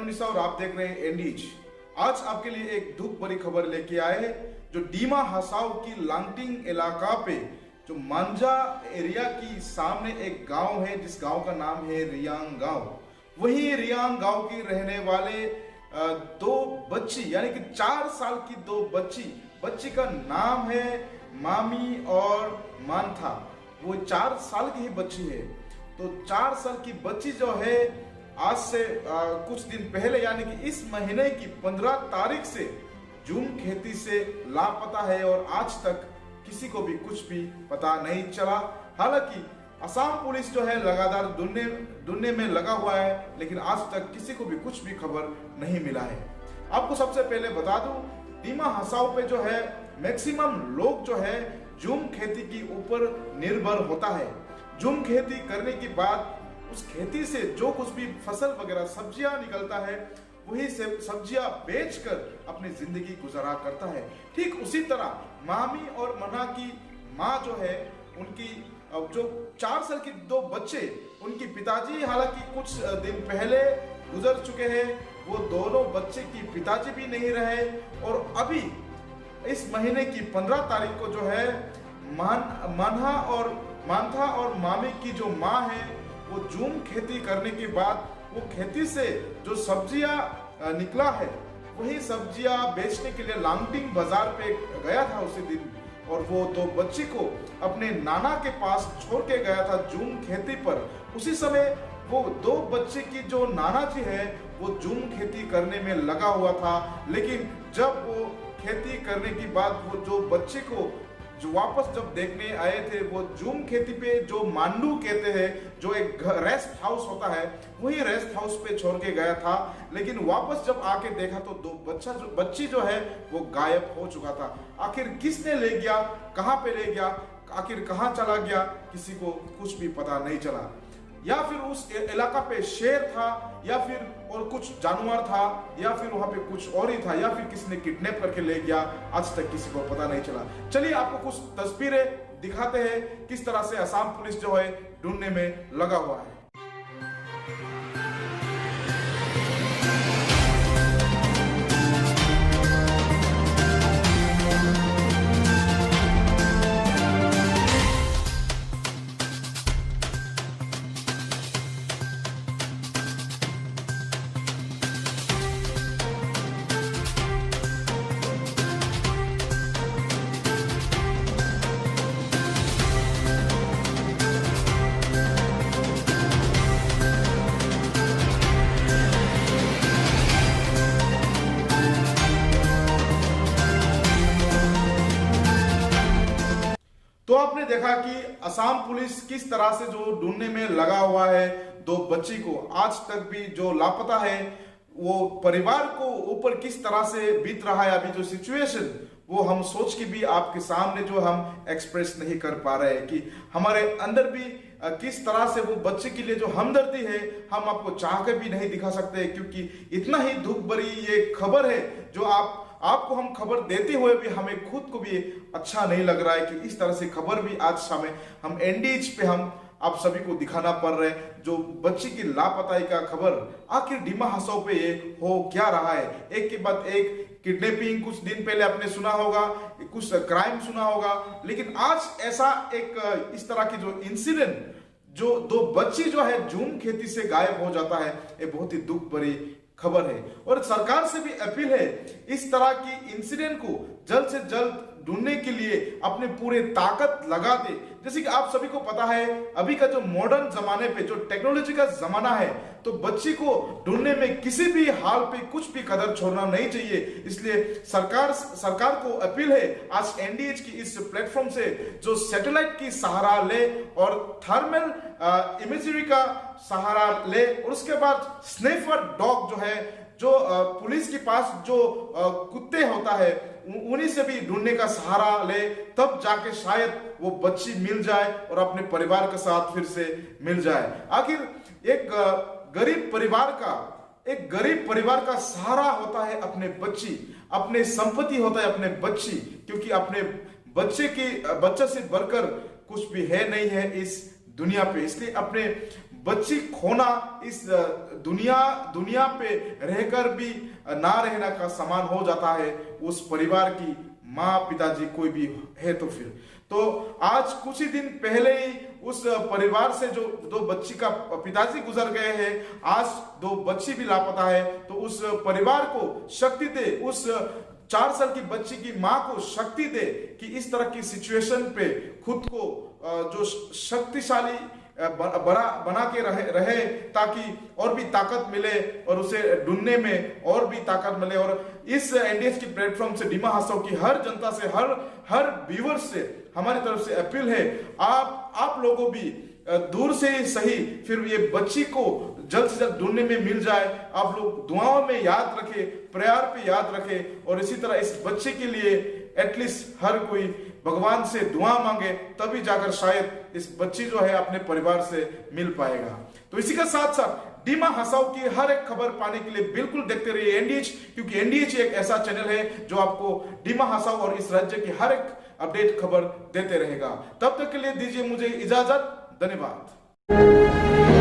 एनुनिसा और आप देख रहे हैं एंडीज। आज आपके लिए एक दुख भरी खबर लेके आए हैं जो डीमा हसाओ की लांगटिंग इलाका पे जो मांजा एरिया की सामने एक गांव है जिस गांव का नाम है रियांग गांव। वही रियांग गांव की रहने वाले दो बच्ची यानी कि 4 साल की दो बच्ची का नाम है मामी और मानथा। वो 4 साल की ही बच्ची है। तो 4 साल की बच्ची जो है आज से कुछ दिन पहले यानी कि इस महीने की 15 तारीख से जूम खेती से लापता है और आज तक किसी को भी कुछ भी पता नहीं चला। हालांकि असम पुलिस जो है लगातार ढूंढने में लगा हुआ है, लेकिन आज तक किसी को भी कुछ भी खबर नहीं मिला है। आपको सबसे पहले बता दूं, डीमा हसाओ पे जो है मैक्सिमम लोग जो है जूम खेती के ऊपर निर्भर होता है। जूम खेती करने के बाद उस खेती से जो कुछ भी फसल वगैरह सब्जियां निकलता है वही से सब्जियां बेचकर अपनी जिंदगी गुजारा करता है। ठीक उसी तरह मामी और मना की माँ जो है उनकी जो 4 साल की दो बच्चे, उनकी पिताजी हालांकि कुछ दिन पहले गुजर चुके हैं। वो दोनों बच्चे की पिताजी भी नहीं रहे और अभी इस महीने की 15 तारीख को जो है मानथा और मामी की जो माँ है वो जूम खेती करने के बाद वो खेती से जो सब्जियां निकला है वही सब्जियां बेचने के लिए लांगटिंग बाजार पे गया था उसी दिन, और वो दो बच्ची को अपने नाना के पास छोड़ के गया था जूम खेती पर। उसी समय वो दो बच्चे की जो नाना जी है वो जूम खेती करने में लगा हुआ था, लेकिन जब वो खेती करने के बाद वो जो बच्चे को जो वापस जब देखने आए थे वो जूम खेती पे जो मांडू कहते हैं, जो एक रेस्ट हाउस होता है, वही रेस्ट हाउस पे छोड़ के गया था। लेकिन वापस जब आके देखा तो दो बच्ची जो है वो गायब हो चुका था। आखिर किसने ले गया, कहाँ पे ले गया, आखिर कहाँ चला गया, किसी को कुछ भी पता नहीं चला। या फिर उस इलाका पे शेर था या फिर और कुछ जानवर था या फिर वहां पे कुछ और ही था या फिर किसी ने किडनैप करके ले गया, आज तक किसी को पता नहीं चला। चलिए आपको कुछ तस्वीरें दिखाते हैं किस तरह से असम पुलिस जो है ढूंढने में लगा हुआ है। तो आपने देखा कि असम पुलिस किस तरह से जो ढूंढने में लगा हुआ है दो बच्ची को, आज तक भी जो लापता है वो परिवार को ऊपर किस तरह से बीत रहा है अभी जो सिचुएशन, वो हम सोच के भी आपके सामने जो हम एक्सप्रेस नहीं कर पा रहे हैं कि हमारे अंदर भी किस तरह से वो बच्चे के लिए जो हमदर्दी है हम आपको चाह कर भी नहीं दिखा सकते, क्योंकि इतना ही दुख भरी ये खबर है जो आपको हम खबर देते हुए भी हमें खुद को भी अच्छा नहीं लग रहा है कि इस तरह से खबर भी आज शाम हम एनडीएच पे हम आप सभी को दिखाना पड़ रहा है। जो बच्ची की लापताई का खबर आखिर डीमा हसाओ पे ये हो क्या रहा है, एक के बाद एक किडनैपिंग कुछ दिन पहले आपने सुना होगा, कुछ क्राइम सुना होगा, लेकिन आज ऐसा एक इस तरह की जो इंसिडेंट जो दो बच्ची जो है जूम खेती से गायब हो जाता है, ये बहुत ही दुख भरी खबर है। और सरकार से भी अपील है इस तरह की इंसिडेंट को जल्द से जल्द ढूंढने के लिए अपने पूरे ताकत लगा दे। जैसे कि आप सभी को पता है अभी का जो मॉडर्न जमाने पे जो टेक्नोलॉजी का जमाना है, तो बच्ची को ढूंढने में किसी भी हाल पे कुछ भी कदर छोड़ना नहीं चाहिए। इसलिए सरकार को अपील है आज एनडीएच की इस प्लेटफॉर्म से जो सैटेलाइट की सहारा ले और थर्मल इमेजरी का सहारा ले, और उसके बाद स्निफर डॉग जो है जो पुलिस के पास जो कुत्ते होता है उन्हीं से भी ढूंढने का सहारा ले, तब जाके शायद वो बच्ची मिल जाए और अपने परिवार के साथ फिर से मिल जाए। आखिर एक गरीब परिवार का सहारा होता है अपने बच्ची, अपने संपत्ति होता है अपने बच्ची, क्योंकि अपने बच्चे से बढ़कर कुछ भी है नहीं है इस दुनिया पे। इसलिए अपने बच्ची खोना इस दुनिया पे रहकर भी ना रहना का समान हो जाता है उस परिवार की माँ पिताजी कोई भी है तो आज कुछ ही दिन पहले ही उस परिवार से जो दो बच्ची का पिताजी गुजर गए हैं, आज दो बच्ची भी लापता है। तो उस परिवार को शक्ति दे, उस 4 साल की बच्ची की माँ को शक्ति दे कि इस तरह की सिचुएशन पे खुद को जो शक्तिशाली बना के रहे ताकि और भी ताकत मिले और उसे ढूंढने में और भी ताकत मिले। और इस एनडीएस की प्लेटफॉर्म से डिमा हासाओ की हर जनता से हर व्यूअर से हमारी तरफ से अपील है, आप लोगों भी दूर से ही सही फिर ये बच्ची को जल्द से जल्द ढूंढने में मिल जाए। आप लोग दुआओं में याद रखें, प्रेयर पे याद रखें और इसी तरह इस बच्चे के लिए एटलीस्ट हर कोई भगवान से दुआ मांगे, तभी जाकर शायद इस बच्ची जो है अपने परिवार से मिल पाएगा। तो इसी के साथ साथ डिमा हासाओ की हर एक खबर पाने के लिए बिल्कुल देखते रहिए एनडीएच, क्योंकि एनडीएच एक ऐसा चैनल है जो आपको डिमा हासाओ और इस राज्य की हर एक अपडेट खबर देते रहेगा। तब तक के लिए दीजिए मुझे इजाजत। धन्यवाद।